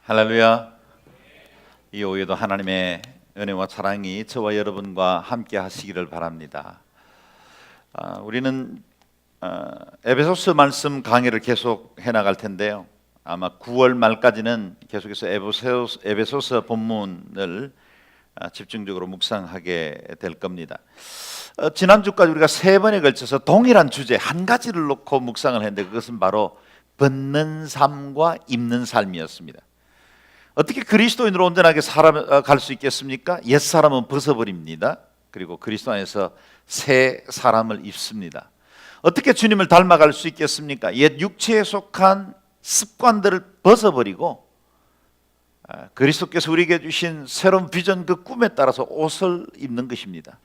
할렐루야. 이 오후에도 하나님의 은혜와 사랑이 저와 여러분과 함께 하시기를 바랍니다. 우리는 에베소서 말씀 강의를 계속 해나갈 텐데요, 아마 9월 말까지는 계속해서 에베소서 본문을 집중적으로 묵상하게 될 겁니다. 지난주까지 우리가 3번에 걸쳐서 동일한 주제 한 가지를 놓고 묵상을 했는데, 그것은 바로 벗는 삶과 입는 삶이었습니다. 어떻게 그리스도인으로 온전하게 살아갈 수 있겠습니까? 옛사람은 벗어버립니다. 그리고 그리스도 안에서 새 사람을 입습니다. 어떻게 주님을 닮아갈 수 있겠습니까? 옛 육체에 속한 습관들을 벗어버리고 그리스도께서 우리에게 주신 새로운 비전, 그 꿈에 따라서 옷을 입는 것입니다.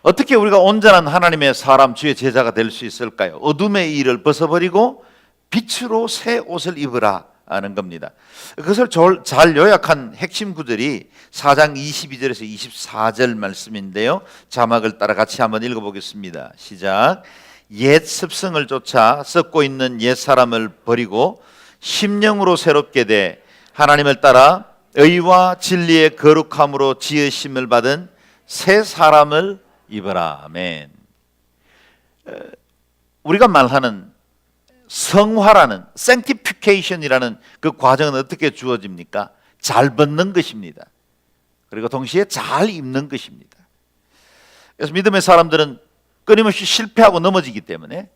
어떻게 우리가 온전한 하나님의 사람, 주의 제자가 될 수 있을까요? 어둠의 일을 벗어버리고 빛으로 새 옷을 입으라 하는 겁니다. 그것을 잘 요약한 핵심 구절이 4장 22절에서 24절 말씀인데요, 자막을 따라 같이 한번 읽어보겠습니다. 시작. 옛 습성을 쫓아 썩고 있는 옛 사람을 버리고 심령으로 새롭게 돼 하나님을 따라 의와 진리의 거룩함으로 지으심을 받은 새 사람을 입어라. 아멘. 우리가 말하는 성화라는, sanctification이라는 그 과정은 어떻게 주어집니까? 잘 벗는 것입니다. 그리고 동시에 잘 입는 것입니다. 그래서 믿음의 사람들은 끊임없이 실패하고 넘어지기 때문에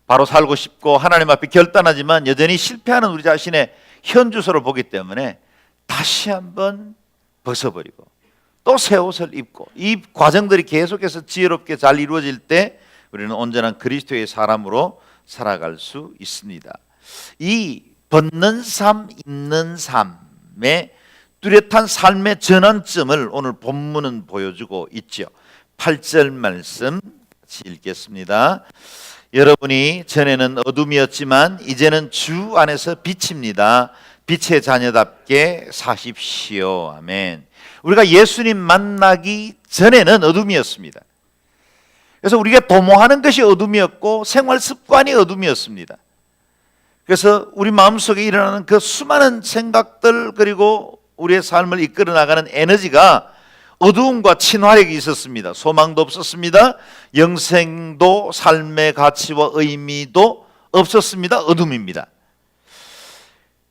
바로 살고 싶고 하나님 앞에 결단하지만 여전히 실패하는 우리 자신의 현주소를 보기 때문에 다시 한번 벗어버리고 또 새 옷을 입고, 이 과정들이 계속해서 지혜롭게 잘 이루어질 때 우리는 온전한 그리스도의 사람으로 살아갈 수 있습니다. 이 벗는 삶, 입는 삶의 뚜렷한 삶의 전환점을 오늘 본문은 보여주고 있죠. 8절 말씀 같이 읽겠습니다. 여러분이 전에는 어둠이었지만 이제는 주 안에서 빛입니다. 빛의 자녀답게 사십시오. 아멘. 우리가 예수님 만나기 전에는 어둠이었습니다. 그래서 우리가 도모하는 것이 어둠이었고 생활 습관이 어둠이었습니다. 그래서 우리 마음속에 일어나는 그 수많은 생각들, 그리고 우리의 삶을 이끌어 나가는 에너지가 어두움과 친화력이 있었습니다. 소망도 없었습니다. 영생도 삶의 가치와 의미도 없었습니다. 어둠입니다.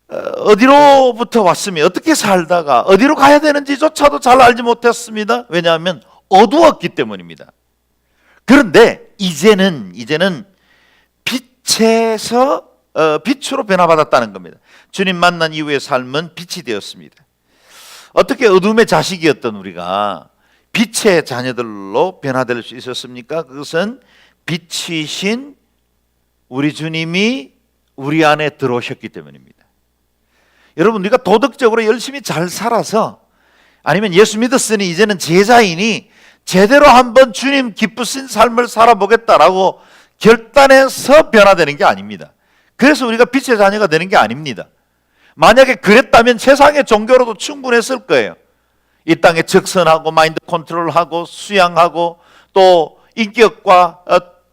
어디로부터 왔으며 어떻게 살다가 어디로 가야 되는지조차도 잘 알지 못했습니다. 왜냐하면 어두웠기 때문입니다. 그런데 이제는 빛으로 변화받았다는 겁니다. 주님 만난 이후의 삶은 빛이 되었습니다. 어떻게 어둠의 자식이었던 우리가 빛의 자녀들로 변화될 수 있었습니까? 그것은 빛이신 우리 주님이 우리 안에 들어오셨기 때문입니다. 여러분, 우리가 도덕적으로 열심히 잘 살아서, 아니면 예수 믿었으니 이제는 제자이니 제대로 한번 주님 기쁘신 삶을 살아보겠다라고 결단해서 변화되는 게 아닙니다. 그래서 우리가 빛의 자녀가 되는 게 아닙니다. 만약에 그랬다면 세상의 종교로도 충분했을 거예요. 이 땅에 적선하고 마인드 컨트롤하고 수양하고 또 인격과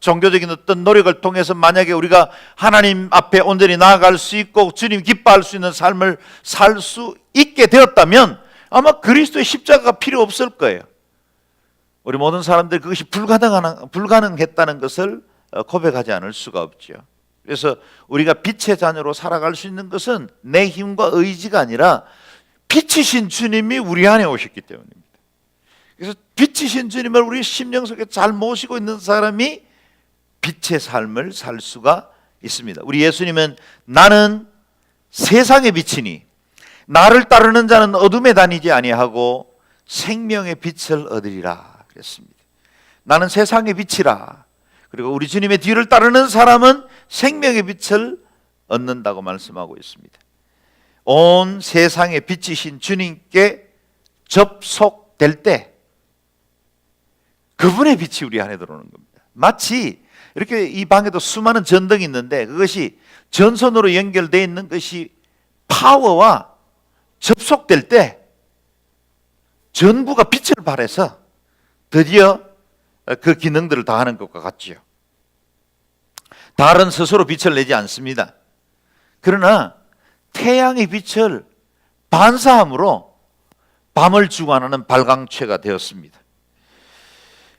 종교적인 어떤 노력을 통해서 만약에 우리가 하나님 앞에 온전히 나아갈 수 있고 주님 기뻐할 수 있는 삶을 살 수 있게 되었다면 아마 그리스도의 십자가가 필요 없을 거예요. 우리 모든 사람들이 그것이 불가능했다는 것을 고백하지 않을 수가 없죠. 그래서 우리가 빛의 자녀로 살아갈 수 있는 것은 내 힘과 의지가 아니라 빛이신 주님이 우리 안에 오셨기 때문입니다. 그래서 빛이신 주님을 우리 심령 속에 잘 모시고 있는 사람이 빛의 삶을 살 수가 있습니다. 우리 예수님은 나는 세상의 빛이니 나를 따르는 자는 어둠에 다니지 아니하고 생명의 빛을 얻으리라 그랬습니다. 나는 세상의 빛이라. 그리고 우리 주님의 뒤를 따르는 사람은 생명의 빛을 얻는다고 말씀하고 있습니다. 온 세상의 빛이신 주님께 접속될 때 그분의 빛이 우리 안에 들어오는 겁니다. 마치 이렇게 이 방에도 수많은 전등이 있는데 그것이 전선으로 연결되어 있는 것이 파워와 접속될 때 전부가 빛을 발해서 드디어 그 기능들을 다 하는 것과 같지요. 달은 스스로 빛을 내지 않습니다. 그러나 태양의 빛을 반사함으로 밤을 주관하는 발광체가 되었습니다.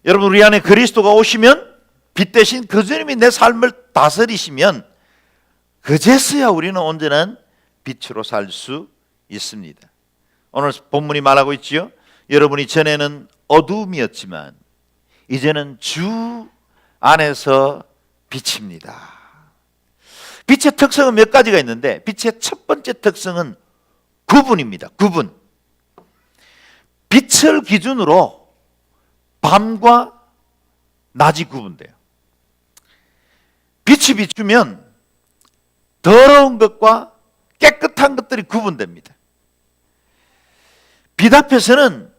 여러분, 우리 안에 그리스도가 오시면, 빛 대신 그 주님이 내 삶을 다스리시면 그제서야 우리는 온전한 빛으로 살 수 있습니다. 오늘 본문이 말하고 있지요. 여러분이 전에는 어두움이었지만 이제는 주 안에서 빛입니다. 빛의 특성은 몇 가지가 있는데, 빛의 첫 번째 특성은 구분입니다. 구분. 빛을 기준으로 밤과 낮이 구분돼요. 빛이 비추면 더러운 것과 깨끗한 것들이 구분됩니다. 빛 앞에서는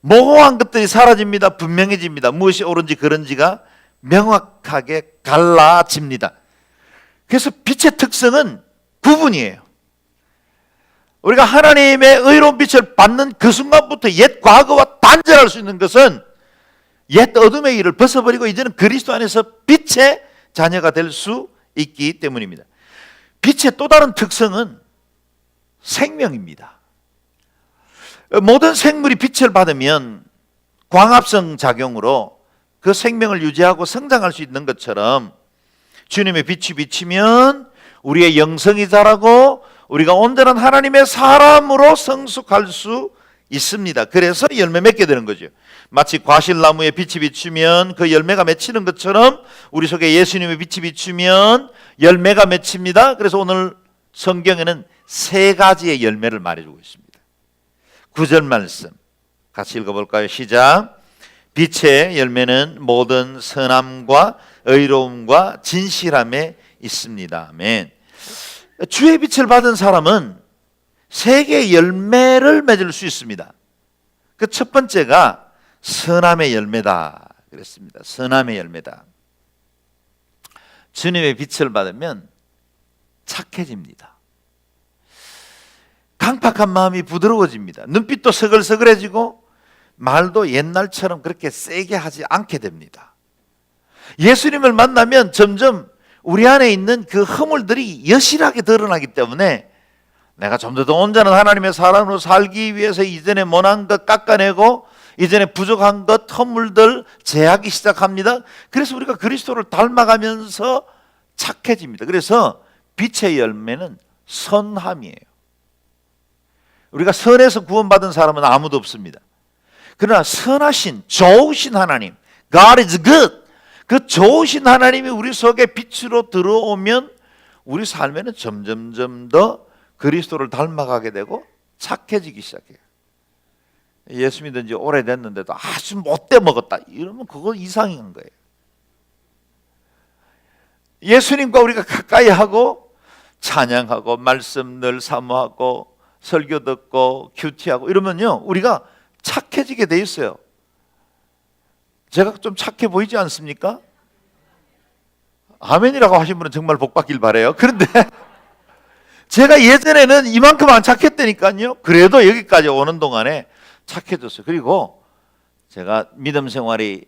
모호한 것들이 사라집니다. 분명해집니다. 무엇이 옳은지 그른지가 명확하게 갈라집니다. 그래서 빛의 특성은 구분이에요. 우리가 하나님의 의로운 빛을 받는 그 순간부터 옛 과거와 단절할 수 있는 것은 옛 어둠의 일을 벗어버리고 이제는 그리스도 안에서 빛의 자녀가 될 수 있기 때문입니다. 빛의 또 다른 특성은 생명입니다. 모든 생물이 빛을 받으면 광합성 작용으로 그 생명을 유지하고 성장할 수 있는 것처럼 주님의 빛이 비치면 우리의 영성이 자라고 우리가 온전한 하나님의 사람으로 성숙할 수 있습니다. 그래서 열매 맺게 되는 거죠. 마치 과실나무에 빛이 비추면 그 열매가 맺히는 것처럼 우리 속에 예수님의 빛이 비추면 열매가 맺힙니다. 그래서 오늘 성경에는 세 가지의 열매를 말해주고 있습니다. 9절 말씀 같이 읽어볼까요? 시작. 빛의 열매는 모든 선함과 의로움과 진실함에 있습니다. 아멘. 주의 빛을 받은 사람은 세 개의 열매를 맺을 수 있습니다. 그 첫 번째가 선함의 열매다 그랬습니다. 선함의 열매다. 주님의 빛을 받으면 착해집니다. 강팍한 마음이 부드러워집니다. 눈빛도 서글서글해지고 말도 옛날처럼 그렇게 세게 하지 않게 됩니다. 예수님을 만나면 점점 우리 안에 있는 그 허물들이 여실하게 드러나기 때문에 내가 좀 더 온전한 하나님의 사람으로 살기 위해서 이전에 못한 것 깎아내고 이전에 부족한 것, 허물들 제하기 시작합니다. 그래서 우리가 그리스도를 닮아가면서 착해집니다. 그래서 빛의 열매는 선함이에요. 우리가 선에서 구원받은 사람은 아무도 없습니다. 그러나 선하신, 좋으신 하나님, God is good. 그 좋으신 하나님이 우리 속에 빛으로 들어오면 우리 삶에는 점점점 더 그리스도를 닮아가게 되고 착해지기 시작해요. 예수 믿은 지 오래됐는데도 아주 못돼 먹었다 이러면 그거 이상한 거예요. 예수님과 우리가 가까이 하고 찬양하고 말씀 늘 사모하고 설교 듣고 큐티하고 이러면요 우리가 착해지게 돼 있어요. 제가 좀 착해 보이지 않습니까? 아멘이라고 하신 분은 정말 복 받길 바라요. 그런데 제가 예전에는 이만큼 안 착했다니까요. 그래도 여기까지 오는 동안에 착해졌어요. 그리고 제가 믿음 생활이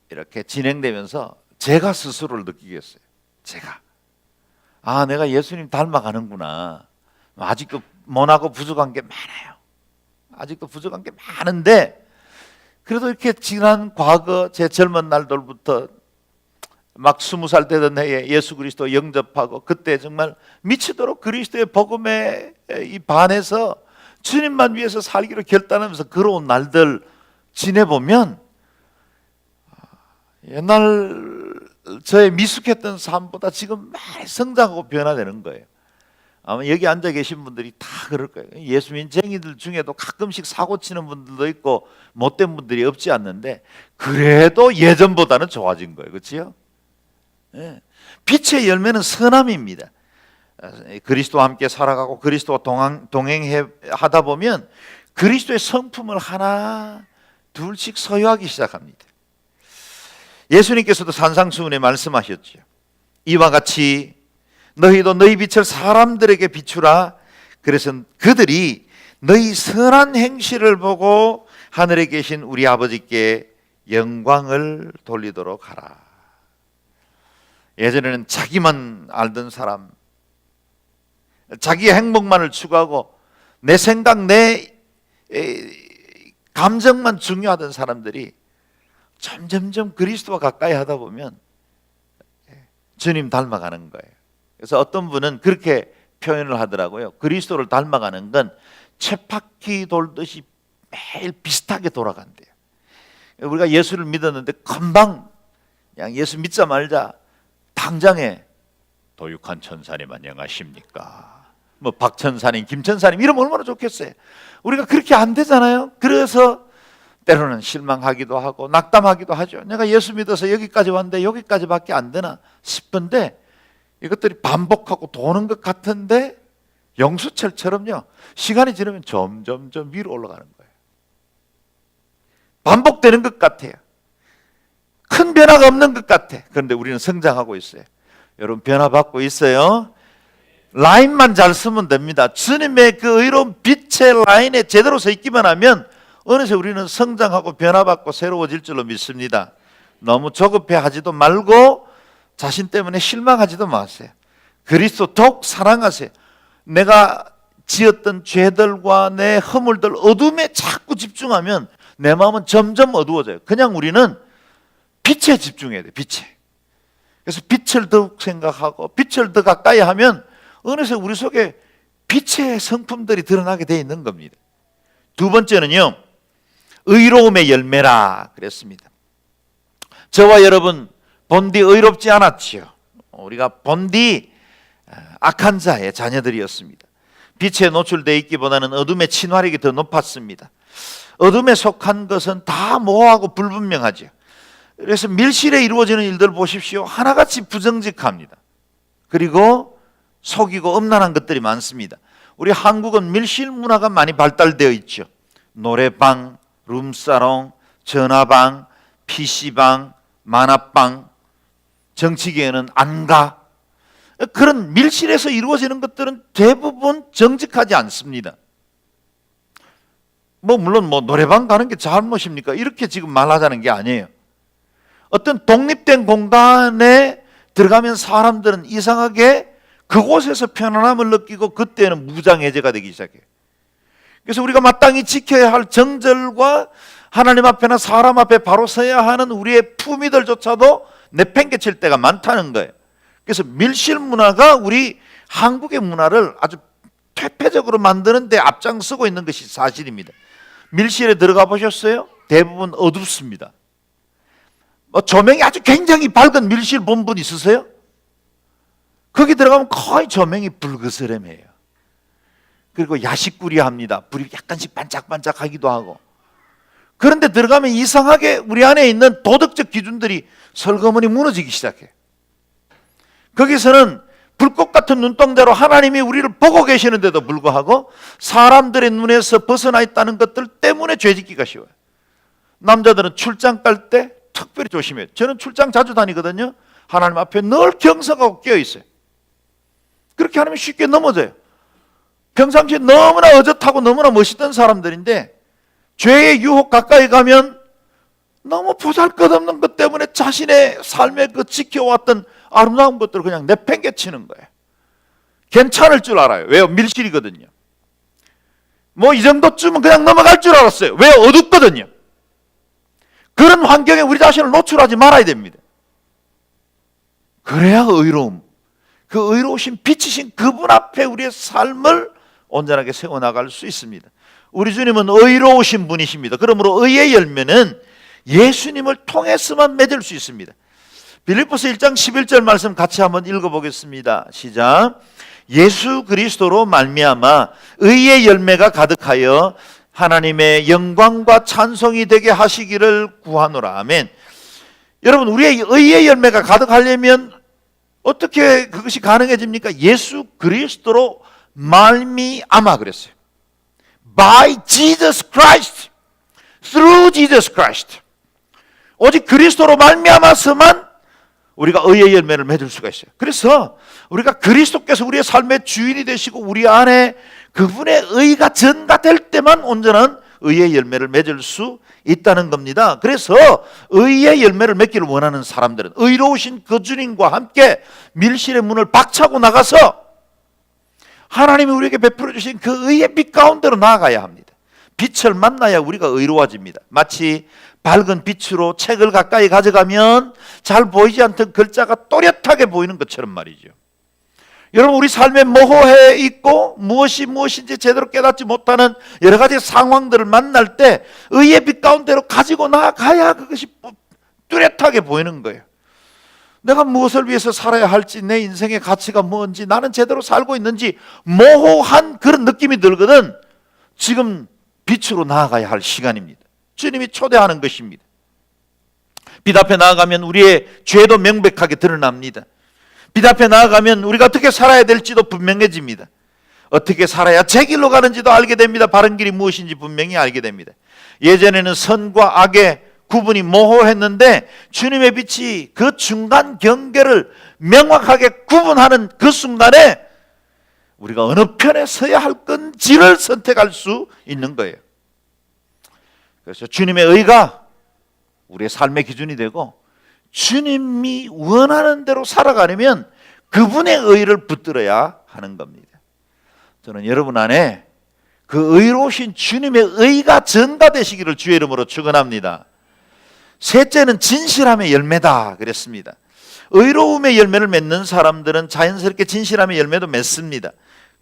이렇게 진행되면서 제가 스스로를 느끼겠어요. 제가 내가 예수님 닮아가는구나. 아직도 못하고 부족한 게 많아요. 아직도 부족한 게 많은데 그래도 이렇게 지난 과거 제 젊은 날들부터 막 20살 되던 해에 예수 그리스도 영접하고 그때 정말 미치도록 그리스도의 복음에 이 반해서 주님만 위해서 살기로 결단하면서 걸어온 날들 지내보면 옛날 저의 미숙했던 삶보다 지금 많이 성장하고 변화되는 거예요. 아마 여기 앉아 계신 분들이 다 그럴 거예요. 예수 민쟁이들 중에도 가끔씩 사고 치는 분들도 있고 못된 분들이 없지 않는데 그래도 예전보다는 좋아진 거예요. 그렇죠? 네. 빛의 열매는 선함입니다. 그리스도와 함께 살아가고 그리스도와 동행하다 보면 그리스도의 성품을 하나 둘씩 소유하기 시작합니다. 예수님께서도 산상수훈에 말씀하셨죠. 이와 같이 너희도 너희 빛을 사람들에게 비추라. 그래서 그들이 너희 선한 행실을 보고 하늘에 계신 우리 아버지께 영광을 돌리도록 하라. 예전에는 자기만 알던 사람, 자기의 행복만을 추구하고 내 생각, 내 감정만 중요하던 사람들이 점점점 그리스도와 가까이 하다 보면 주님 닮아가는 거예요. 그래서 어떤 분은 그렇게 표현을 하더라고요. 그리스도를 닮아가는 건 쳇바퀴 돌듯이 매일 비슷하게 돌아간대요. 우리가 예수를 믿었는데 금방 그냥 예수 믿자 말자 당장에 도육한 천사님 안녕하십니까? 뭐 박천사님, 김천사님 이러면 얼마나 좋겠어요. 우리가 그렇게 안 되잖아요. 그래서 때로는 실망하기도 하고 낙담하기도 하죠. 내가 예수 믿어서 여기까지 왔는데 여기까지밖에 안 되나 싶은데 이것들이 반복하고 도는 것 같은데 영수철처럼요, 시간이 지나면 점점점 위로 올라가는 거예요. 반복되는 것 같아요. 큰 변화가 없는 것 같아. 그런데 우리는 성장하고 있어요. 여러분 변화받고 있어요. 라인만 잘 쓰면 됩니다. 주님의 그 의로운 빛의 라인에 제대로 서 있기만 하면 어느새 우리는 성장하고 변화받고 새로워질 줄로 믿습니다. 너무 조급해 하지도 말고 자신 때문에 실망하지도 마세요. 그리스도 더욱 사랑하세요. 내가 지었던 죄들과 내 허물들, 어둠에 자꾸 집중하면 내 마음은 점점 어두워져요. 그냥 우리는 빛에 집중해야 돼요. 빛에. 그래서 빛을 더욱 생각하고 빛을 더 가까이 하면 어느새 우리 속에 빛의 성품들이 드러나게 되어 있는 겁니다. 두 번째는요, 의로움의 열매라 그랬습니다. 저와 여러분 본디 의롭지 않았지요. 우리가 본디 악한 자의 자녀들이었습니다. 빛에 노출되어 있기보다는 어둠의 친화력이 더 높았습니다. 어둠에 속한 것은 다 모호하고 불분명하죠. 그래서 밀실에 이루어지는 일들 보십시오. 하나같이 부정직합니다. 그리고 속이고 음란한 것들이 많습니다. 우리 한국은 밀실 문화가 많이 발달되어 있죠. 노래방, 룸사롱, 전화방, PC방, 만화방, 정치계에는 안가. 그런 밀실에서 이루어지는 것들은 대부분 정직하지 않습니다. 물론 노래방 가는 게 잘못입니까? 이렇게 지금 말하자는 게 아니에요. 어떤 독립된 공간에 들어가면 사람들은 이상하게 그곳에서 편안함을 느끼고 그때는 무장해제가 되기 시작해요. 그래서 우리가 마땅히 지켜야 할 정절과 하나님 앞에나 사람 앞에 바로 서야 하는 우리의 품위들조차도 내팽개칠 때가 많다는 거예요. 그래서 밀실 문화가 우리 한국의 문화를 아주 퇴폐적으로 만드는 데 앞장서고 있는 것이 사실입니다. 밀실에 들어가 보셨어요? 대부분 어둡습니다. 조명이 아주 굉장히 밝은 밀실 본 분 있으세요? 거기 들어가면 거의 조명이 불그스름해요. 그리고 야식꾸리합니다. 불이 약간씩 반짝반짝하기도 하고. 그런데 들어가면 이상하게 우리 안에 있는 도덕적 기준들이 설거머니 무너지기 시작해요. 거기서는 불꽃 같은 눈동자로 하나님이 우리를 보고 계시는데도 불구하고 사람들의 눈에서 벗어나 있다는 것들 때문에 죄짓기가 쉬워요. 남자들은 출장 갈 때 특별히 조심해요. 저는 출장 자주 다니거든요. 하나님 앞에 늘 경성하고 깨어있어요. 그렇게 하면 쉽게 넘어져요. 평상시에 너무나 어젓하고 너무나 멋있던 사람들인데 죄의 유혹 가까이 가면 너무 보잘것없는 것 때문에 자신의 삶에 그 지켜왔던 아름다운 것들을 그냥 내팽개치는 거예요. 괜찮을 줄 알아요. 왜요? 밀실이거든요. 이 정도쯤은 그냥 넘어갈 줄 알았어요. 왜? 어둡거든요. 그런 환경에 우리 자신을 노출하지 말아야 됩니다. 그래야 의로움, 그 의로우신 빛이신 그분 앞에 우리의 삶을 온전하게 세워나갈 수 있습니다. 우리 주님은 의로우신 분이십니다. 그러므로 의의 열매는 예수님을 통해서만 맺을 수 있습니다. 빌립보서 1장 11절 말씀 같이 한번 읽어보겠습니다. 시작. 예수 그리스도로 말미암아 의의 열매가 가득하여 하나님의 영광과 찬송이 되게 하시기를 구하노라. 아멘. 여러분, 우리의 의의 열매가 가득하려면 어떻게 그것이 가능해집니까? 예수 그리스도로 말미암아 그랬어요. By Jesus Christ, through Jesus Christ. 오직 그리스도로 말미암아서만 우리가 의의 열매를 맺을 수가 있어요. 그래서 우리가 그리스도께서 우리의 삶의 주인이 되시고 우리 안에 그분의 의가 전가될 때만 온전한 의의 열매를 맺을 수 있다는 겁니다. 그래서 의의 열매를 맺기를 원하는 사람들은 의로우신 그 주님과 함께 밀실의 문을 박차고 나가서 하나님이 우리에게 베풀어 주신 그 의의 빛 가운데로 나아가야 합니다. 빛을 만나야 우리가 의로워집니다. 마치 밝은 빛으로 책을 가까이 가져가면 잘 보이지 않던 글자가 또렷하게 보이는 것처럼 말이죠. 여러분, 우리 삶에 모호해 있고 무엇인지 제대로 깨닫지 못하는 여러 가지 상황들을 만날 때 의의 빛 가운데로 가지고 나가야 그것이 뚜렷하게 보이는 거예요. 내가 무엇을 위해서 살아야 할지, 내 인생의 가치가 뭔지, 나는 제대로 살고 있는지 모호한 그런 느낌이 들거든. 지금 빛으로 나아가야 할 시간입니다. 주님이 초대하는 것입니다. 빛 앞에 나아가면 우리의 죄도 명백하게 드러납니다. 빛 앞에 나아가면 우리가 어떻게 살아야 될지도 분명해집니다. 어떻게 살아야 제 길로 가는지도 알게 됩니다. 바른 길이 무엇인지 분명히 알게 됩니다. 예전에는 선과 악의 구분이 모호했는데 주님의 빛이 그 중간 경계를 명확하게 구분하는 그 순간에 우리가 어느 편에 서야 할 건지를 선택할 수 있는 거예요. 그래서 주님의 의가 우리의 삶의 기준이 되고 주님이 원하는 대로 살아가려면 그분의 의를 붙들어야 하는 겁니다. 저는 여러분 안에 그 의로우신 주님의 의가 전가되시기를 주의 이름으로 축원합니다. 셋째는 진실함의 열매다 그랬습니다. 의로움의 열매를 맺는 사람들은 자연스럽게 진실함의 열매도 맺습니다.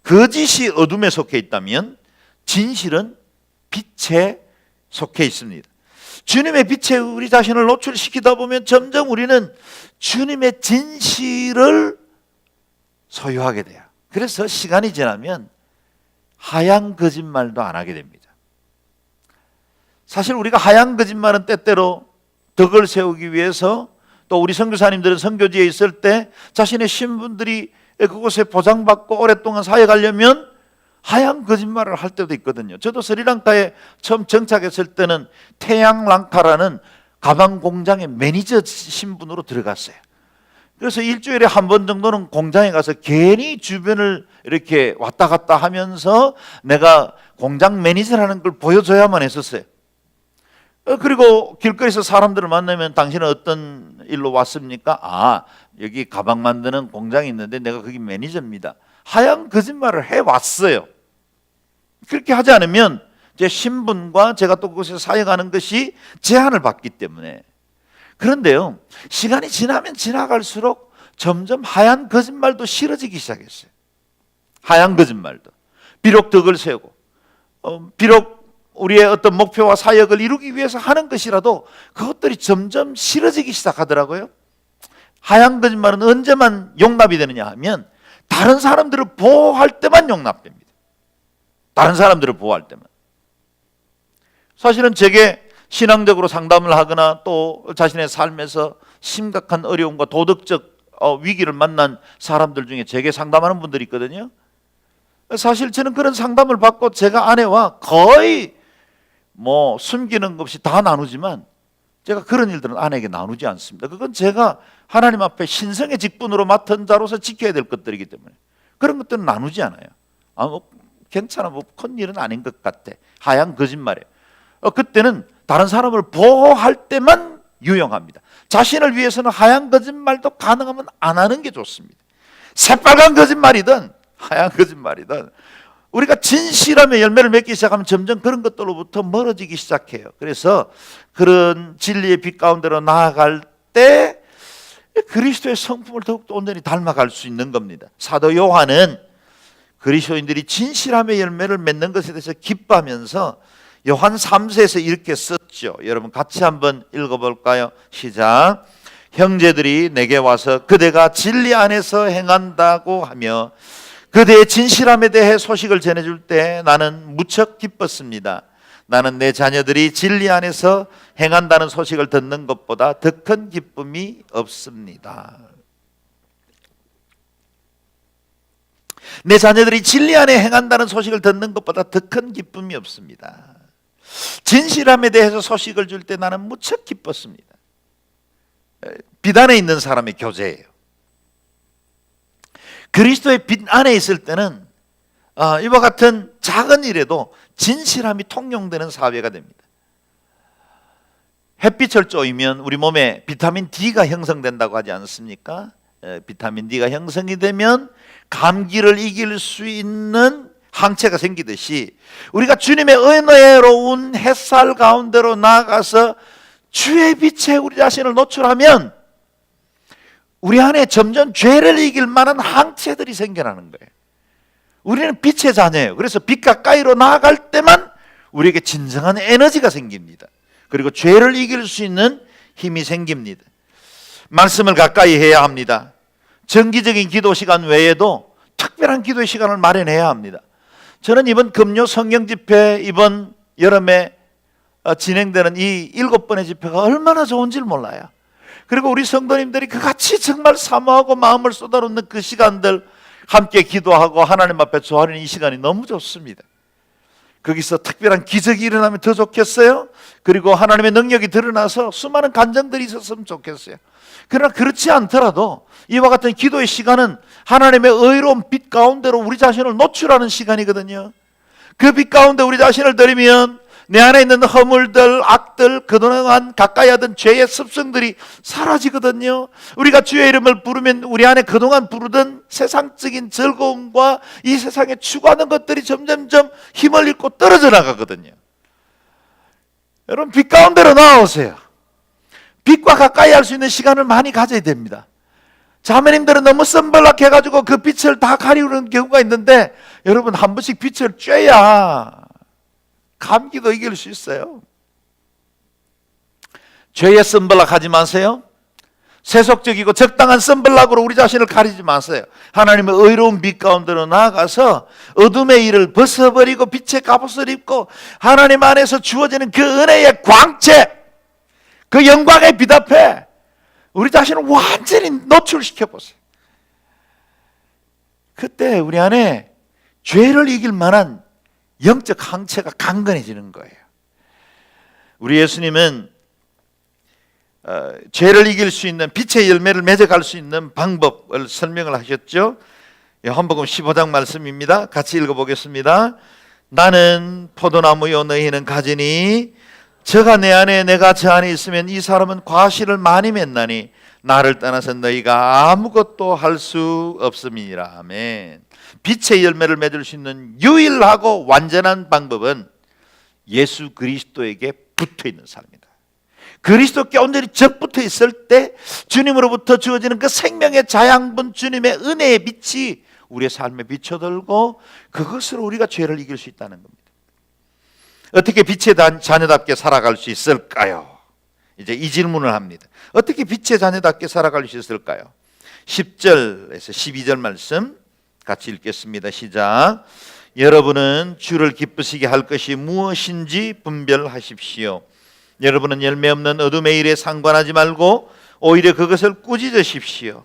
거짓이 어둠에 속해 있다면 진실은 빛에 속해 있습니다. 주님의 빛에 우리 자신을 노출시키다 보면 점점 우리는 주님의 진실을 소유하게 돼요. 그래서 시간이 지나면 하얀 거짓말도 안 하게 됩니다. 사실 우리가 하얀 거짓말은 때때로 덕을 세우기 위해서, 또 우리 선교사님들은 선교지에 있을 때 자신의 신분들이 그곳에 보장받고 오랫동안 사역하려면 하얀 거짓말을 할 때도 있거든요. 저도 스리랑카에 처음 정착했을 때는 태양랑카라는 가방 공장의 매니저 신분으로 들어갔어요. 그래서 일주일에 한 번 정도는 공장에 가서 괜히 주변을 이렇게 왔다 갔다 하면서 내가 공장 매니저라는 걸 보여줘야만 했었어요. 그리고 길거리에서 사람들을 만나면 당신은 어떤 일로 왔습니까? 아, 여기 가방 만드는 공장이 있는데 내가 거기 매니저입니다. 하얀 거짓말을 해왔어요. 그렇게 하지 않으면 제 신분과 제가 또 그곳에서 사역하는 것이 제한을 받기 때문에. 그런데요, 시간이 지나면 지나갈수록 점점 하얀 거짓말도 싫어지기 시작했어요. 하얀 거짓말도. 비록 덕을 세우고 비록 우리의 어떤 목표와 사역을 이루기 위해서 하는 것이라도 그것들이 점점 싫어지기 시작하더라고요. 하얀 거짓말은 언제만 용납이 되느냐 하면 다른 사람들을 보호할 때만 용납됩니다. 다른 사람들을 보호할 때만. 사실은 제게 신앙적으로 상담을 하거나 또 자신의 삶에서 심각한 어려움과 도덕적 위기를 만난 사람들 중에 제게 상담하는 분들이 있거든요. 사실 저는 그런 상담을 받고 제가 아내와 거의 숨기는 것 없이 다 나누지만 제가 그런 일들은 아내에게 나누지 않습니다. 그건 제가 하나님 앞에 신성의 직분으로 맡은 자로서 지켜야 될 것들이기 때문에 그런 것들은 나누지 않아요. 괜찮아, 큰 일은 아닌 것 같아. 하얀 거짓말이에요. 그때는 다른 사람을 보호할 때만 유용합니다. 자신을 위해서는 하얀 거짓말도 가능하면 안 하는 게 좋습니다. 새빨간 거짓말이든 하얀 거짓말이든 우리가 진실함의 열매를 맺기 시작하면 점점 그런 것들로부터 멀어지기 시작해요. 그래서 그런 진리의 빛 가운데로 나아갈 때 그리스도의 성품을 더욱더 온전히 닮아갈 수 있는 겁니다. 사도 요한은 그리스도인들이 진실함의 열매를 맺는 것에 대해서 기뻐하면서 요한 3세에서 이렇게 썼죠. 여러분 같이 한번 읽어볼까요? 시작. 형제들이 내게 와서 그대가 진리 안에서 행한다고 하며 그대의 진실함에 대해 소식을 전해줄 때 나는 무척 기뻤습니다. 나는 내 자녀들이 진리 안에서 행한다는 소식을 듣는 것보다 더 큰 기쁨이 없습니다. 내 자녀들이 진리 안에 행한다는 소식을 듣는 것보다 더 큰 기쁨이 없습니다. 진실함에 대해서 소식을 줄 때 나는 무척 기뻤습니다. 빛 안에 있는 사람의 교제예요. 그리스도의 빛 안에 있을 때는 이와 같은 작은 일에도 진실함이 통용되는 사회가 됩니다. 햇빛을 쬐면 우리 몸에 비타민 D가 형성된다고 하지 않습니까? 비타민 D가 형성이 되면 감기를 이길 수 있는 항체가 생기듯이 우리가 주님의 은혜로운 햇살 가운데로 나아가서 주의 빛에 우리 자신을 노출하면 우리 안에 점점 죄를 이길 만한 항체들이 생겨나는 거예요. 우리는 빛의 자녀예요. 그래서 빛 가까이로 나아갈 때만 우리에게 진정한 에너지가 생깁니다. 그리고 죄를 이길 수 있는 힘이 생깁니다. 말씀을 가까이 해야 합니다. 정기적인 기도 시간 외에도 특별한 기도의 시간을 마련해야 합니다. 저는 이번 금요 성경 집회, 이번 여름에 진행되는 이 7번의 집회가 얼마나 좋은지 몰라요. 그리고 우리 성도님들이 그같이 정말 사모하고 마음을 쏟아놓는 그 시간들, 함께 기도하고 하나님 앞에 조아리는 이 시간이 너무 좋습니다. 거기서 특별한 기적이 일어나면 더 좋겠어요. 그리고 하나님의 능력이 드러나서 수많은 간증들이 있었으면 좋겠어요. 그러나 그렇지 않더라도 이와 같은 기도의 시간은 하나님의 의로운 빛 가운데로 우리 자신을 노출하는 시간이거든요. 그 빛 가운데 우리 자신을 들이면 내 안에 있는 허물들, 악들, 그동안 가까이 하던 죄의 습성들이 사라지거든요. 우리가 주의 이름을 부르면 우리 안에 그동안 부르던 세상적인 즐거움과 이 세상에 추구하는 것들이 점점점 힘을 잃고 떨어져 나가거든요. 여러분, 빛 가운데로 나오세요. 빛과 가까이 할 수 있는 시간을 많이 가져야 됩니다. 자매님들은 너무 선벌락해가지고 그 빛을 다 가리우는 경우가 있는데, 여러분 한 번씩 빛을 쬐야 감기도 이길 수 있어요. 죄의 선블락하지 마세요. 세속적이고 적당한 선블락으로 우리 자신을 가리지 마세요. 하나님의 의로운 빛 가운데로 나아가서 어둠의 일을 벗어버리고 빛의 갑옷을 입고 하나님 안에서 주어지는 그 은혜의 광채, 그 영광의 빛 앞에 우리 자신을 완전히 노출시켜 보세요. 그때 우리 안에 죄를 이길 만한 영적 항체가 강건해지는 거예요. 우리 예수님은 죄를 이길 수 있는 빛의 열매를 맺어갈 수 있는 방법을 설명을 하셨죠. 요한복음 15장 말씀입니다. 같이 읽어보겠습니다. 나는 포도나무요 너희는 가지니 저가 내 안에 내가 저 안에 있으면 이 사람은 과실을 많이 맺나니 나를 떠나서 너희가 아무것도 할 수 없음이니라. 아멘. 빛의 열매를 맺을 수 있는 유일하고 완전한 방법은 예수 그리스도에게 붙어 있는 삶이다. 그리스도께 온전히 접붙어 있을 때 주님으로부터 주어지는 그 생명의 자양분, 주님의 은혜의 빛이 우리의 삶에 비춰들고 그것으로 우리가 죄를 이길 수 있다는 겁니다. 어떻게 빛의 자녀답게 살아갈 수 있을까요? 이제 이 질문을 합니다. 어떻게 빛의 자녀답게 살아갈 수 있을까요? 10절에서 12절 말씀 같이 읽겠습니다. 시작. 여러분은 주를 기쁘시게 할 것이 무엇인지 분별하십시오. 여러분은 열매 없는 어둠의 일에 상관하지 말고 오히려 그것을 꾸짖으십시오.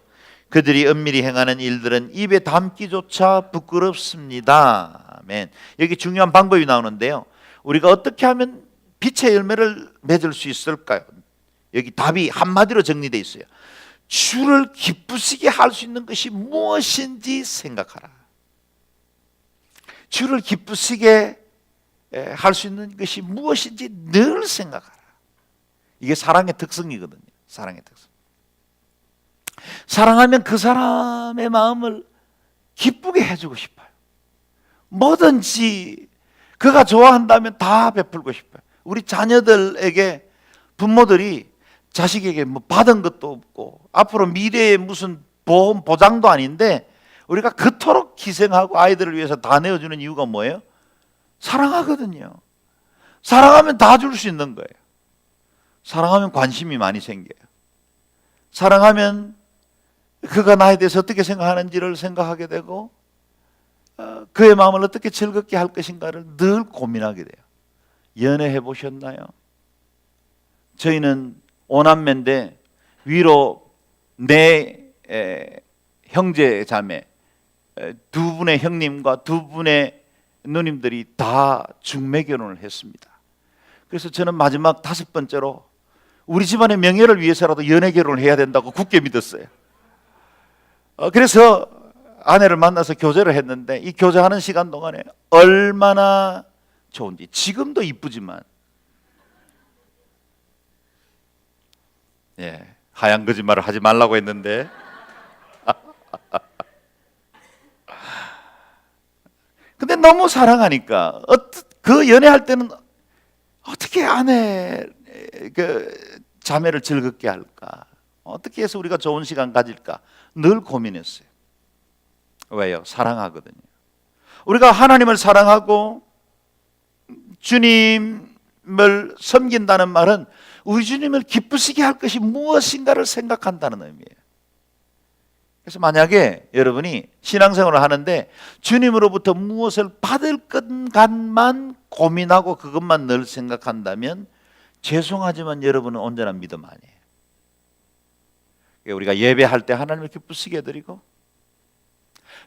그들이 은밀히 행하는 일들은 입에 담기조차 부끄럽습니다. 아멘. 여기 중요한 방법이 나오는데요. 우리가 어떻게 하면 빛의 열매를 맺을 수 있을까요? 여기 답이 한마디로 정리되어 있어요. 주를 기쁘시게 할 수 있는 것이 무엇인지 생각하라. 주를 기쁘시게 할 수 있는 것이 무엇인지 늘 생각하라. 이게 사랑의 특성이거든요. 사랑의 특성. 사랑하면 그 사람의 마음을 기쁘게 해주고 싶어요. 뭐든지 그가 좋아한다면 다 베풀고 싶어요. 우리 자녀들에게 부모들이 자식에게 뭐 받은 것도 없고 앞으로 미래에 무슨 보험 보장도 아닌데 우리가 그토록 희생하고 아이들을 위해서 다 내어주는 이유가 뭐예요? 사랑하거든요. 사랑하면 다 줄 수 있는 거예요. 사랑하면 관심이 많이 생겨요. 사랑하면 그가 나에 대해서 어떻게 생각하는지를 생각하게 되고 그의 마음을 어떻게 즐겁게 할 것인가를 늘 고민하게 돼요. 연애해 보셨나요? 저희는 5남매인데 위로 네 형제 자매 두 분의 형님과 두 분의 누님들이 다 중매 결혼을 했습니다. 그래서 저는 마지막 5번째로 우리 집안의 명예를 위해서라도 연애 결혼을 해야 된다고 굳게 믿었어요. 그래서 아내를 만나서 교제를 했는데 이 교제하는 시간 동안에 얼마나 좋은지, 지금도 이쁘지만 하얀 거짓말을 하지 말라고 했는데 근데 너무 사랑하니까 그 연애할 때는 어떻게 아내 자매를 즐겁게 할까? 어떻게 해서 우리가 좋은 시간 가질까? 늘 고민했어요. 왜요? 사랑하거든요. 우리가 하나님을 사랑하고 주님을 섬긴다는 말은 우리 주님을 기쁘시게 할 것이 무엇인가를 생각한다는 의미예요. 그래서 만약에 여러분이 신앙생활을 하는데 주님으로부터 무엇을 받을 것만 고민하고 그것만 늘 생각한다면 죄송하지만 여러분은 온전한 믿음 아니에요. 우리가 예배할 때 하나님을 기쁘시게 해드리고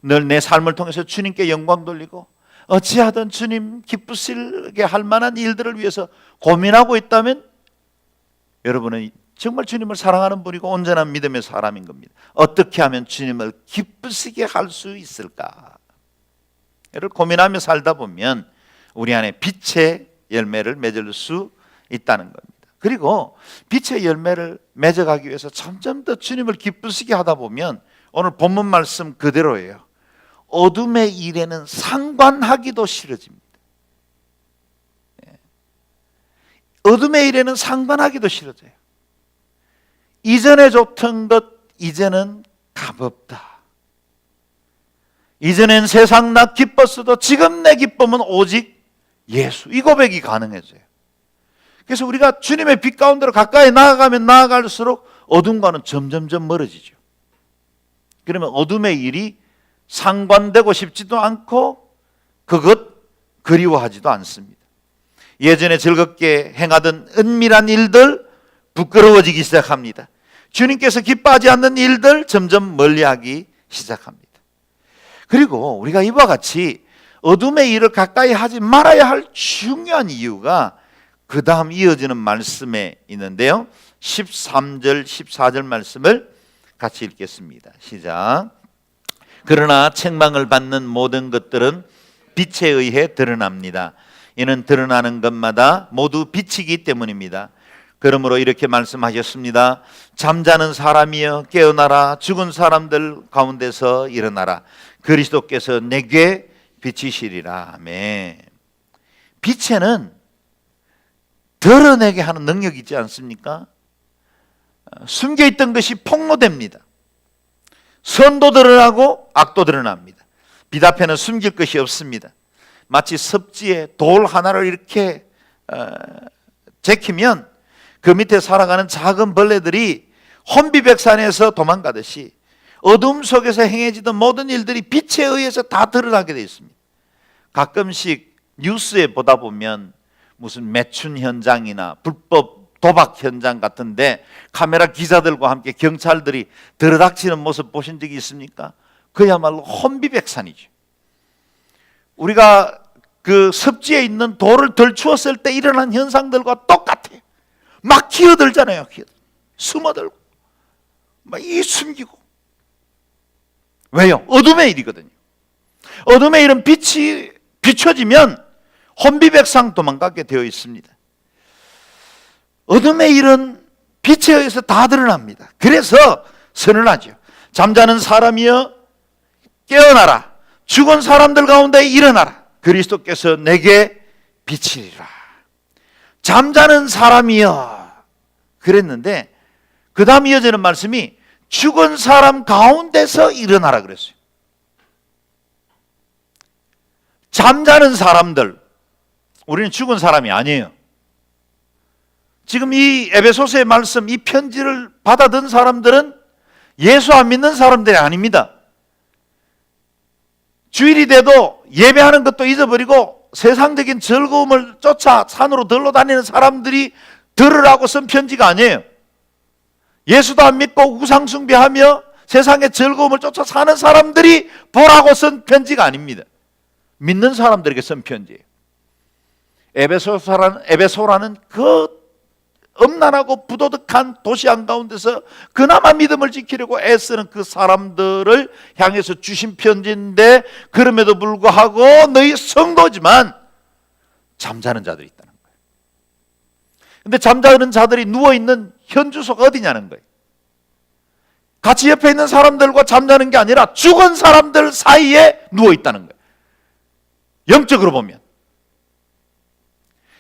늘 내 삶을 통해서 주님께 영광 돌리고 어찌하든 주님 기쁘시게 할 만한 일들을 위해서 고민하고 있다면 여러분은 정말 주님을 사랑하는 분이고 온전한 믿음의 사람인 겁니다. 어떻게 하면 주님을 기쁘시게 할 수 있을까? 이를 고민하며 살다 보면 우리 안에 빛의 열매를 맺을 수 있다는 겁니다. 그리고 빛의 열매를 맺어가기 위해서 점점 더 주님을 기쁘시게 하다 보면 오늘 본문 말씀 그대로예요. 어둠의 일에는 상관하기도 싫어집니다. 어둠의 일에는 상관하기도 싫어져요. 이전에 좋던 것 이제는 값없다. 이전엔 세상 나 기뻤어도 지금 내 기쁨은 오직 예수. 이 고백이 가능해져요. 그래서 우리가 주님의 빛 가운데로 가까이 나아가면 나아갈수록 어둠과는 점점점 멀어지죠. 그러면 어둠의 일이 상관되고 싶지도 않고 그것 그리워하지도 않습니다. 예전에 즐겁게 행하던 은밀한 일들 부끄러워지기 시작합니다. 주님께서 기뻐하지 않는 일들 점점 멀리하기 시작합니다. 그리고 우리가 이와 같이 어둠의 일을 가까이 하지 말아야 할 중요한 이유가 그 다음 이어지는 말씀에 있는데요. 13절 14절 말씀을 같이 읽겠습니다. 시작. 그러나 책망을 받는 모든 것들은 빛에 의해 드러납니다. 이는 드러나는 것마다 모두 빛이기 때문입니다. 그러므로 이렇게 말씀하셨습니다. 잠자는 사람이여 깨어나라. 죽은 사람들 가운데서 일어나라. 그리스도께서 내게 비치시리라. 아멘. 빛에는 드러내게 하는 능력이 있지 않습니까? 숨겨있던 것이 폭로됩니다. 선도 드러나고 악도 드러납니다. 빛 앞에는 숨길 것이 없습니다. 마치 섭지에 돌 하나를 이렇게 제키면 그 밑에 살아가는 작은 벌레들이 혼비백산에서 도망가듯이 어둠 속에서 행해지던 모든 일들이 빛에 의해서 다 드러나게 되어 있습니다. 가끔씩 뉴스에 보다 보면 무슨 매춘 현장이나 불법 도박 현장 같은데 카메라 기자들과 함께 경찰들이 들어닥치는 모습 보신 적이 있습니까? 그야말로 혼비백산이죠. 우리가 그 섭지에 있는 돌을 덜추었을 때 일어난 현상들과 똑같아요. 막 기어들잖아요. 숨어들고 막 숨기고. 왜요? 어둠의 일이거든요. 어둠의 일은 빛이 비춰지면 혼비백상 도망가게 되어 있습니다. 어둠의 일은 빛에 의해서 다 드러납니다. 그래서 선언하죠. 잠자는 사람이여 깨어나라. 죽은 사람들 가운데 일어나라. 그리스도께서 내게 비치리라. 잠자는 사람이여 그랬는데 그 다음 이어지는 말씀이 죽은 사람 가운데서 일어나라 그랬어요. 잠자는 사람들, 우리는 죽은 사람이 아니에요. 지금 이 에베소서의 말씀, 이 편지를 받아든 사람들은 예수 안 믿는 사람들이 아닙니다. 주일이 돼도 예배하는 것도 잊어버리고 세상적인 즐거움을 쫓아 산으로 들러 다니는 사람들이 들으라고 쓴 편지가 아니에요. 예수도 안 믿고 우상 숭배하며 세상의 즐거움을 쫓아 사는 사람들이 보라고 쓴 편지가 아닙니다. 믿는 사람들에게 쓴 편지예요. 에베소라는 그 음란하고 부도덕한 도시 한가운데서 그나마 믿음을 지키려고 애쓰는 그 사람들을 향해서 주신 편지인데 그럼에도 불구하고 너희 성도지만 잠자는 자들이 있다는 거예요. 근데 잠자는 자들이 누워있는 현 주소가 어디냐는 거예요. 같이 옆에 있는 사람들과 잠자는 게 아니라 죽은 사람들 사이에 누워있다는 거예요. 영적으로 보면.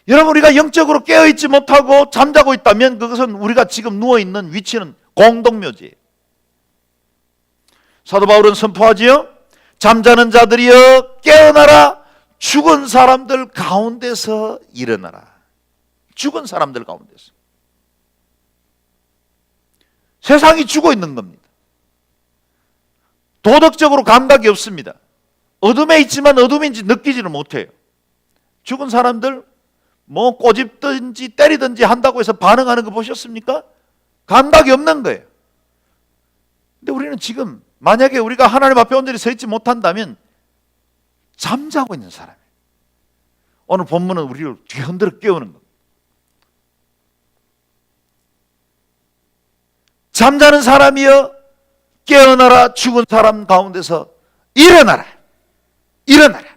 여러분, 우리가 영적으로 깨어있지 못하고 잠자고 있다면 그것은 우리가 지금 누워있는 위치는 공동묘지예요. 사도 바울은 선포하지요. 잠자는 자들이여 깨어나라. 죽은 사람들 가운데서 일어나라. 죽은 사람들 가운데서. 세상이 죽어 있는 겁니다. 도덕적으로 감각이 없습니다. 어둠에 있지만 어둠인지 느끼지를 못해요. 죽은 사람들 뭐 꼬집든지 때리든지 한다고 해서 반응하는 거 보셨습니까? 감각이 없는 거예요. 근데 우리는 지금 만약에 우리가 하나님 앞에 온전히 서 있지 못한다면 잠자고 있는 사람이에요. 오늘 본문은 우리를 뒤흔들어 깨우는 겁니다. 잠자는 사람이여 깨어나라. 죽은 사람 가운데서 일어나라. 일어나라.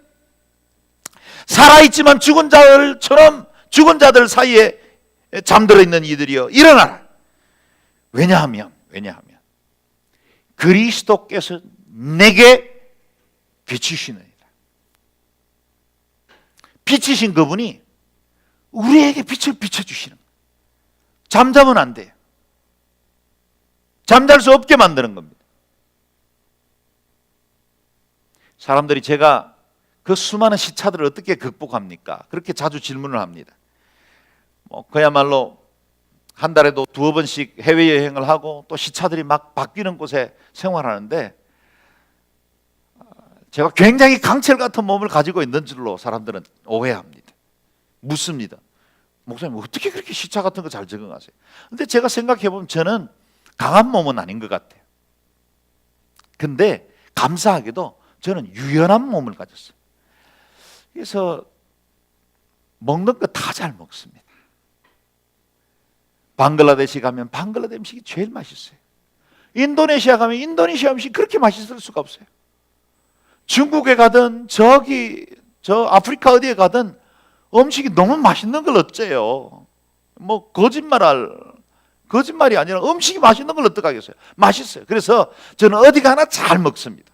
살아있지만 죽은 자들처럼 죽은 자들 사이에 잠들어 있는 이들이여 일어나라. 왜냐하면 그리스도께서 내게 비추시느니라. 비추신 그분이 우리에게 빛을 비춰주시는 거예요. 잠자면 안 돼요. 잠잘 수 없게 만드는 겁니다. 사람들이 제가 그 수많은 시차들을 어떻게 극복합니까? 그렇게 자주 질문을 합니다. 그야말로 한 달에도 두어 번씩 해외여행을 하고 또 시차들이 막 바뀌는 곳에 생활하는데 제가 굉장히 강철 같은 몸을 가지고 있는 줄로 사람들은 오해합니다. 묻습니다. 목사님 어떻게 그렇게 시차 같은 거 잘 적응하세요? 근데 제가 생각해보면 저는 강한 몸은 아닌 것 같아요. 근데 감사하게도 저는 유연한 몸을 가졌어요. 그래서 먹는 거 다 잘 먹습니다. 방글라데시 가면 방글라데시 음식이 제일 맛있어요. 인도네시아 가면 인도네시아 음식이 그렇게 맛있을 수가 없어요. 중국에 가든 저 아프리카 어디에 가든 음식이 너무 맛있는 걸 어째요. 뭐 거짓말이 아니라 음식이 맛있는 걸 어떡하겠어요. 맛있어요. 그래서 저는 어디 가나 잘 먹습니다.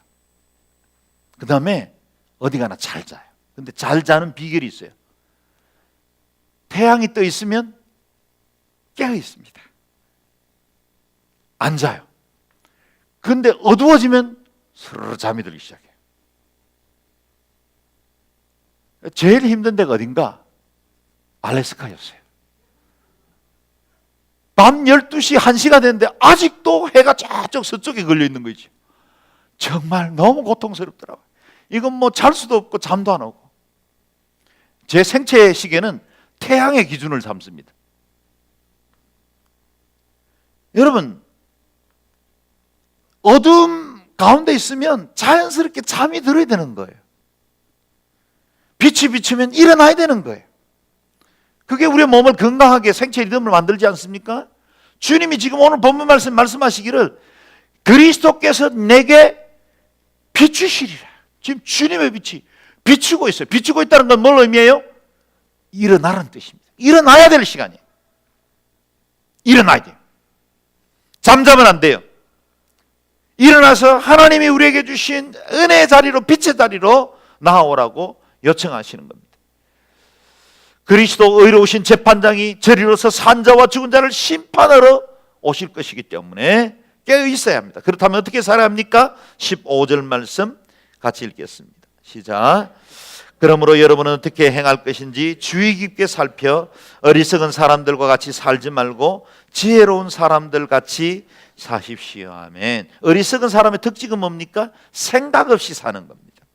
그 다음에 어디 가나 잘 자요. 근데 잘 자는 비결이 있어요. 태양이 떠 있으면 깨어 있습니다. 안 자요. 근데 어두워지면 스르르 잠이 들기 시작해요. 제일 힘든 데가 어딘가? 알래스카였어요. 밤 12시 1시가 됐는데 아직도 해가 저쪽 서쪽에 걸려 있는 거죠. 정말 너무 고통스럽더라고요. 이건 뭐 잘 수도 없고 잠도 안 오고. 제 생체 시계는 태양의 기준을 삼습니다. 여러분, 어둠 가운데 있으면 자연스럽게 잠이 들어야 되는 거예요. 빛이 비추면 일어나야 되는 거예요. 그게 우리의 몸을 건강하게 생체 리듬을 만들지 않습니까? 주님이 지금 오늘 본문 말씀하시기를 그리스도께서 내게 비추시리라. 지금 주님의 빛이 비추고 있어요. 비추고 있다는 건 뭘 의미해요? 일어나라는 뜻입니다. 일어나야 될 시간이에요. 일어나야 돼요. 잠자면 안 돼요. 일어나서 하나님이 우리에게 주신 은혜의 자리로, 빛의 자리로 나아오라고 요청하시는 겁니다. 그리스도 의로우신 재판장이 저리로서 산자와 죽은 자를 심판하러 오실 것이기 때문에 깨어 있어야 합니다. 그렇다면 어떻게 살아야 합니까? 15절 말씀 같이 읽겠습니다. 시작. 그러므로 여러분은 어떻게 행할 것인지 주의 깊게 살펴 어리석은 사람들과 같이 살지 말고 지혜로운 사람들 같이 사십시오. 아멘. 어리석은 사람의 특징은 뭡니까? 생각 없이 사는 겁니다.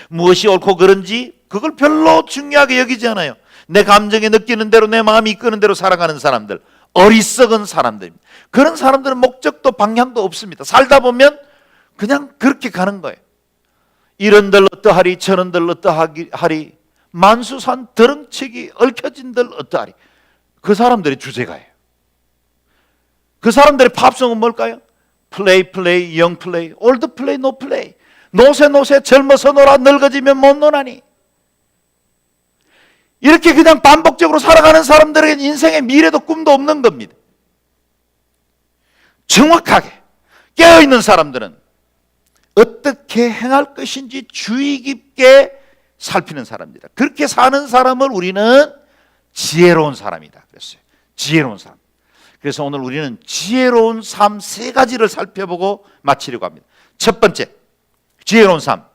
무엇이 옳고 그른지 그걸 별로 중요하게 여기지 않아요. 내 감정이 느끼는 대로, 내 마음이 이끄는 대로 살아가는 사람들, 어리석은 사람들입니다. 그런 사람들은 목적도 방향도 없습니다. 살다 보면 그냥 그렇게 가는 거예요. 이런들 어떠하리, 저런들 어떠하리, 만수산 더렁치기 얽혀진들 어떠하리. 그 사람들의 주제가예요. 그 사람들의 팝송은 뭘까요? 플레이 플레이, 영 플레이, 올드 플레이, 노 플레이. 노세 젊어서 놀아 늙어지면 못 노나니. 이렇게 그냥 반복적으로 살아가는 사람들에게는 인생의 미래도 꿈도 없는 겁니다. 정확하게 깨어있는 사람들은 어떻게 행할 것인지 주의 깊게 살피는 사람입니다. 그렇게 사는 사람을 우리는 지혜로운 사람이다 그랬어요. 지혜로운 사람. 그래서 오늘 우리는 지혜로운 삶 세 가지를 살펴보고 마치려고 합니다. 첫 번째, 지혜로운 삶,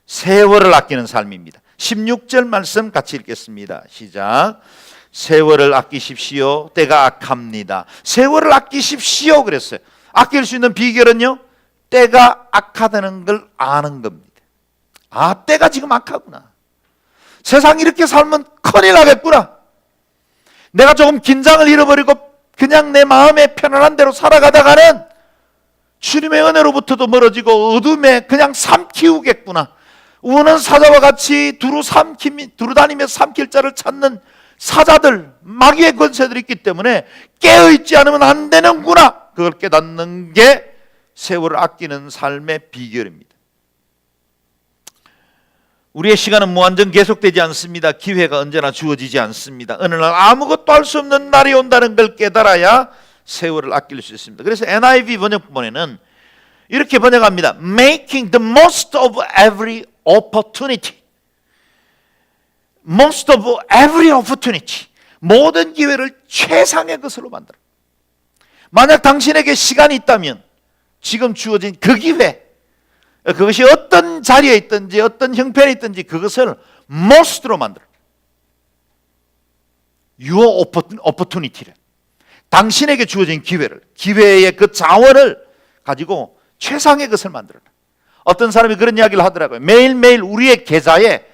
세월을 아끼는 삶입니다. 16절 말씀 같이 읽겠습니다. 시작. 세월을 아끼십시오. 때가 악합니다. 세월을 아끼십시오 그랬어요. 아낄 수 있는 비결은요, 때가 악하다는 걸 아는 겁니다. 아, 때가 지금 악하구나. 세상 이렇게 살면 큰일 나겠구나. 내가 조금 긴장을 잃어버리고 그냥 내 마음에 편안한 대로 살아가다가는 주님의 은혜로부터도 멀어지고 어둠에 그냥 삼키우겠구나. 우는 사자와 같이 두루 다니며 삼킬 자를 찾는 사자들, 마귀의 권세들이 있기 때문에 깨어있지 않으면 안 되는구나. 그걸 깨닫는 게 세월을 아끼는 삶의 비결입니다. 우리의 시간은 무한정 계속되지 않습니다. 기회가 언제나 주어지지 않습니다. 어느 날 아무것도 할 수 없는 날이 온다는 걸 깨달아야 세월을 아낄 수 있습니다. 그래서 NIV 번역본에는 이렇게 번역합니다. Making the most of every opportunity. Most of every opportunity. 모든 기회를 최상의 것으로 만들어. 만약 당신에게 시간이 있다면 지금 주어진 그 기회, 그것이 어떤 자리에 있든지 어떤 형편에 있든지 그것을 most로 만들어. Your opportunity를. 당신에게 주어진 기회를, 기회의 그 자원을 가지고 최상의 것을 만들어라. 어떤 사람이 그런 이야기를 하더라고요. 매일매일 우리의 계좌에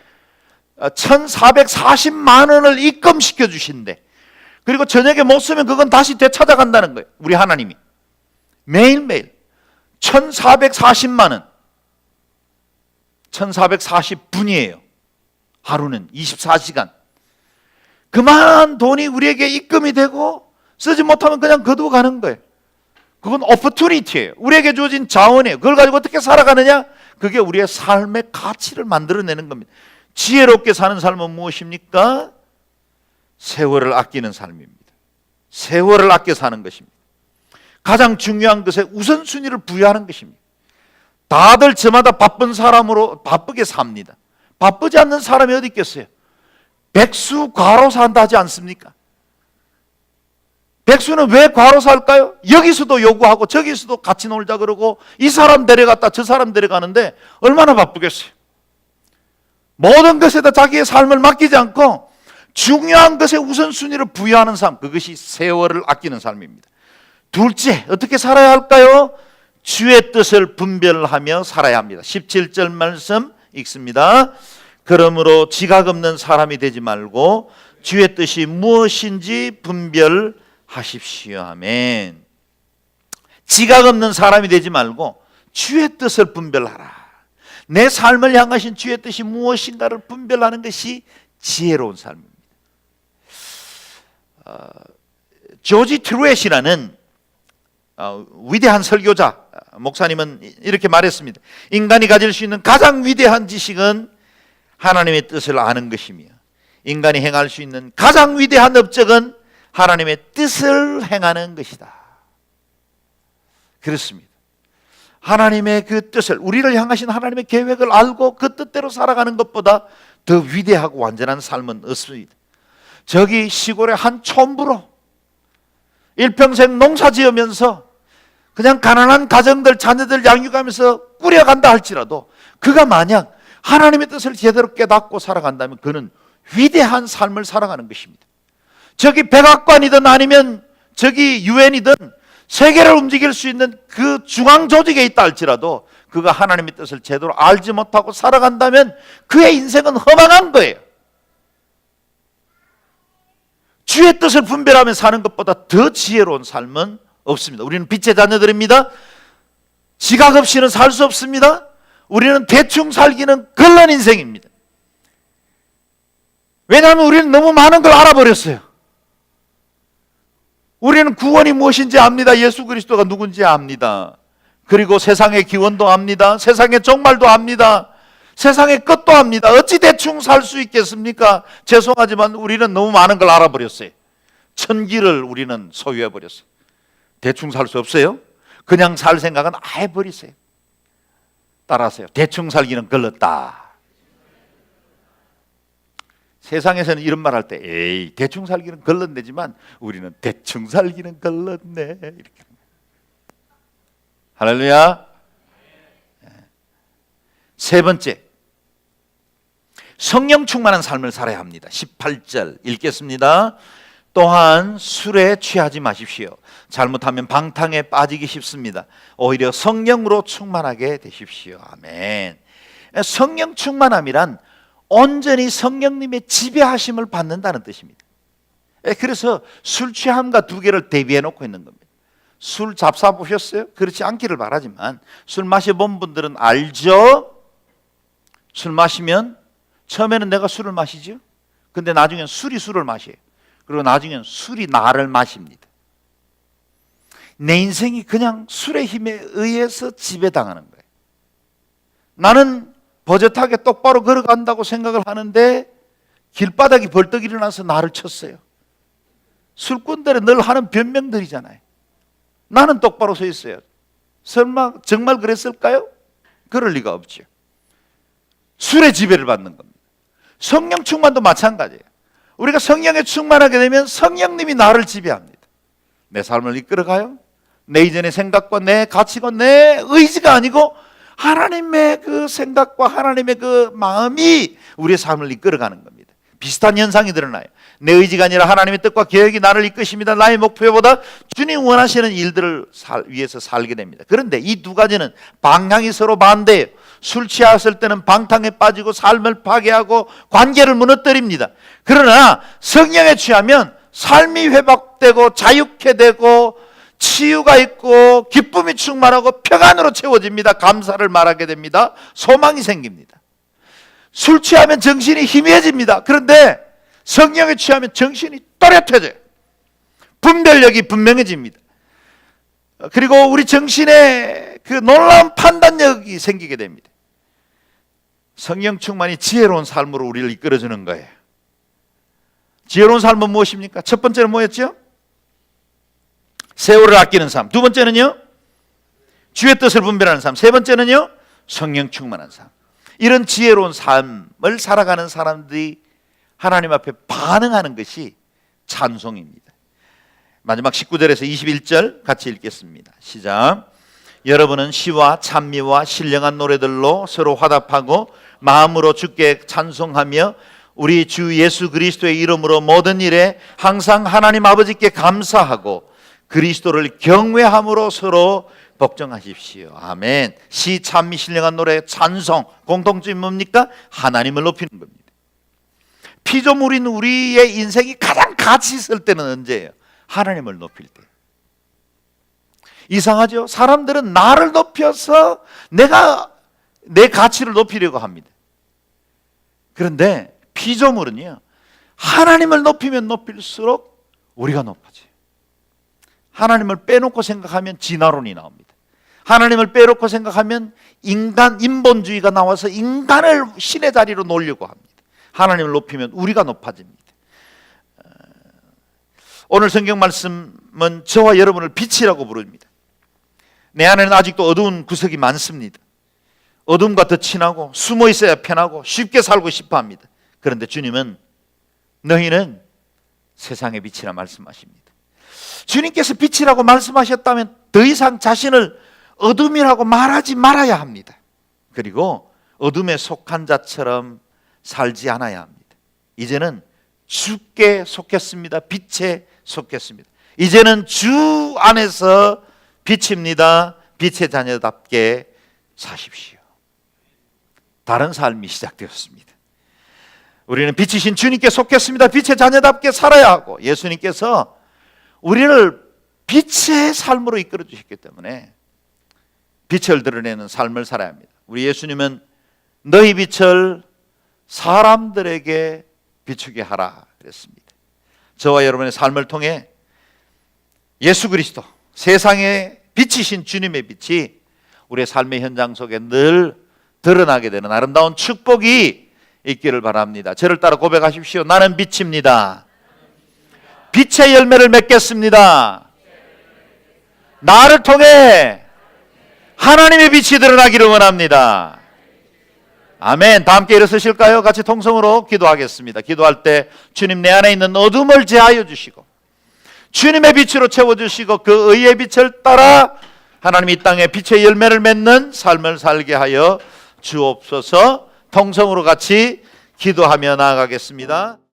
1440만 원을 입금시켜 주신대. 그리고 저녁에 못 쓰면 그건 다시 되찾아간다는 거예요. 우리 하나님이. 매일매일 1440만 원. 1440분이에요. 하루는 24시간. 그만한 돈이 우리에게 입금이 되고 쓰지 못하면 그냥 거두어 가는 거예요. 그건 opportunity예요. 우리에게 주어진 자원이에요. 그걸 가지고 어떻게 살아가느냐? 그게 우리의 삶의 가치를 만들어내는 겁니다. 지혜롭게 사는 삶은 무엇입니까? 세월을 아끼는 삶입니다. 세월을 아껴 사는 것입니다. 가장 중요한 것에 우선순위를 부여하는 것입니다. 다들 저마다 바쁜 사람으로 바쁘게 삽니다. 바쁘지 않는 사람이 어디 있겠어요? 백수 과로 산다 하지 않습니까? 백수는 왜 과로 살까요? 여기서도 요구하고 저기서도 같이 놀자 그러고 이 사람 데려갔다 저 사람 데려가는데 얼마나 바쁘겠어요? 모든 것에다 자기의 삶을 맡기지 않고 중요한 것에 우선순위를 부여하는 삶, 그것이 세월을 아끼는 삶입니다. 둘째, 어떻게 살아야 할까요? 주의 뜻을 분별하며 살아야 합니다. 17절 말씀 읽습니다. 그러므로 지각 없는 사람이 되지 말고 주의 뜻이 무엇인지 분별하십시오. 아멘. 지각 없는 사람이 되지 말고 주의 뜻을 분별하라. 내 삶을 향하신 주의 뜻이 무엇인가를 분별하는 것이 지혜로운 삶입니다. 조지 트루엣이라는 위대한 설교자, 목사님은 이렇게 말했습니다. 인간이 가질 수 있는 가장 위대한 지식은 하나님의 뜻을 아는 것이며 인간이 행할 수 있는 가장 위대한 업적은 하나님의 뜻을 행하는 것이다. 그렇습니다. 하나님의 그 뜻을, 우리를 향하신 하나님의 계획을 알고 그 뜻대로 살아가는 것보다 더 위대하고 완전한 삶은 없습니다. 저기 시골의 한 촌부로 일평생 농사 지으면서 그냥 가난한 가정들, 자녀들 양육하면서 꾸려간다 할지라도 그가 만약 하나님의 뜻을 제대로 깨닫고 살아간다면 그는 위대한 삶을 살아가는 것입니다. 저기 백악관이든 아니면 저기 유엔이든 세계를 움직일 수 있는 그 중앙 조직에 있다 할지라도 그가 하나님의 뜻을 제대로 알지 못하고 살아간다면 그의 인생은 허망한 거예요. 주의 뜻을 분별하며 사는 것보다 더 지혜로운 삶은 없습니다. 우리는 빛의 자녀들입니다. 지각 없이는 살 수 없습니다. 우리는 대충 살기는 걸런 인생입니다. 왜냐하면 우리는 너무 많은 걸 알아버렸어요. 우리는 구원이 무엇인지 압니다. 예수 그리스도가 누군지 압니다. 그리고 세상의 기원도 압니다. 세상의 종말도 압니다. 세상의 끝도 압니다. 어찌 대충 살 수 있겠습니까? 죄송하지만 우리는 너무 많은 걸 알아버렸어요. 천기를 우리는 소유해버렸어요. 대충 살 수 없어요. 그냥 살 생각은 아예 버리세요. 따라하세요. 대충 살기는 걸렀다. 세상에서는 이런 말 할 때 에이 대충 살기는 걸렀네지만 우리는 대충 살기는 걸렀네 이렇게. 할렐루야. 세 번째, 성령 충만한 삶을 살아야 합니다. 18절 읽겠습니다. 또한 술에 취하지 마십시오. 잘못하면 방탕에 빠지기 쉽습니다. 오히려 성령으로 충만하게 되십시오. 아멘. 성령 충만함이란 온전히 성령님의 지배하심을 받는다는 뜻입니다. 그래서 술 취함과 두 개를 대비해 놓고 있는 겁니다. 술 잡사 보셨어요? 그렇지 않기를 바라지만 술 마셔본 분들은 알죠? 술 마시면 처음에는 내가 술을 마시죠. 근데 나중엔 술이 술을 마셔요. 그리고 나중엔 술이 나를 마십니다. 내 인생이 그냥 술의 힘에 의해서 지배당하는 거예요. 나는 버젓하게 똑바로 걸어간다고 생각을 하는데 길바닥이 벌떡 일어나서 나를 쳤어요. 술꾼들은 늘 하는 변명들이잖아요. 나는 똑바로 서 있어요. 설마 정말 그랬을까요? 그럴 리가 없죠. 술의 지배를 받는 겁니다. 성령 충만도 마찬가지예요. 우리가 성령에 충만하게 되면 성령님이 나를 지배합니다. 내 삶을 이끌어가요. 내 이전의 생각과 내 가치가 내 의지가 아니고 하나님의 그 생각과 하나님의 그 마음이 우리의 삶을 이끌어가는 겁니다. 비슷한 현상이 드러나요. 내 의지가 아니라 하나님의 뜻과 계획이 나를 이끄십니다. 나의 목표보다 주님 원하시는 일들을 위해서 살게 됩니다. 그런데 이 두 가지는 방향이 서로 반대예요. 술 취했을 때는 방탕에 빠지고 삶을 파괴하고 관계를 무너뜨립니다. 그러나 성령에 취하면 삶이 회복되고 자유케 되고 치유가 있고 기쁨이 충만하고 평안으로 채워집니다. 감사를 말하게 됩니다. 소망이 생깁니다. 술 취하면 정신이 희미해집니다. 그런데 성령에 취하면 정신이 또렷해져요. 분별력이 분명해집니다. 그리고 우리 정신에 그 놀라운 판단력이 생기게 됩니다. 성령 충만이 지혜로운 삶으로 우리를 이끌어주는 거예요. 지혜로운 삶은 무엇입니까? 첫 번째는 뭐였죠? 세월을 아끼는 삶. 두 번째는요? 주의 뜻을 분별하는 삶. 세 번째는요? 성령 충만한 삶. 이런 지혜로운 삶을 살아가는 사람들이 하나님 앞에 반응하는 것이 찬송입니다. 마지막 19절에서 21절 같이 읽겠습니다. 시작. 여러분은 시와 찬미와 신령한 노래들로 서로 화답하고 마음으로 주께 찬송하며 우리 주 예수 그리스도의 이름으로 모든 일에 항상 하나님 아버지께 감사하고 그리스도를 경외함으로 서로 복종하십시오. 아멘. 시, 찬미, 신령한 노래, 찬송 공통점이 뭡니까? 하나님을 높이는 겁니다. 피조물인 우리의 인생이 가장 가치 있을 때는 언제예요? 하나님을 높일 때. 이상하죠? 사람들은 나를 높여서 내가 내 가치를 높이려고 합니다. 그런데 피조물은요, 하나님을 높이면 높일수록 우리가 높아져요. 하나님을 빼놓고 생각하면 진화론이 나옵니다. 하나님을 빼놓고 생각하면 인본주의가 나와서 인간을 신의 자리로 놓으려고 합니다. 하나님을 높이면 우리가 높아집니다. 오늘 성경 말씀은 저와 여러분을 빛이라고 부릅니다. 내 안에는 아직도 어두운 구석이 많습니다. 어둠과 더 친하고 숨어 있어야 편하고 쉽게 살고 싶어 합니다. 그런데 주님은 너희는 세상의 빛이라 말씀하십니다. 주님께서 빛이라고 말씀하셨다면 더 이상 자신을 어둠이라고 말하지 말아야 합니다. 그리고 어둠에 속한 자처럼 살지 않아야 합니다. 이제는 주께 속했습니다. 빛에 속했습니다. 이제는 주 안에서 빛입니다. 빛의 자녀답게 사십시오. 다른 삶이 시작되었습니다. 우리는 빛이신 주님께 속했습니다. 빛의 자녀답게 살아야 하고 예수님께서 우리를 빛의 삶으로 이끌어 주셨기 때문에 빛을 드러내는 삶을 살아야 합니다. 우리 예수님은 너희 빛을 사람들에게 비추게 하라 그랬습니다. 저와 여러분의 삶을 통해 예수 그리스도 세상의 빛이신 주님의 빛이 우리의 삶의 현장 속에 늘 드러나게 되는 아름다운 축복이 있기를 바랍니다. 저를 따라 고백하십시오. 나는 빛입니다. 빛의 열매를 맺겠습니다. 나를 통해 하나님의 빛이 드러나기를 원합니다. 아멘. 다 함께 일어서실까요? 같이 통성으로 기도하겠습니다. 기도할 때 주님 내 안에 있는 어둠을 제하여 주시고 주님의 빛으로 채워주시고 그 의의 빛을 따라 하나님 이 땅에 빛의 열매를 맺는 삶을 살게 하여 주옵소서. 통성으로 같이 기도하며 나아가겠습니다.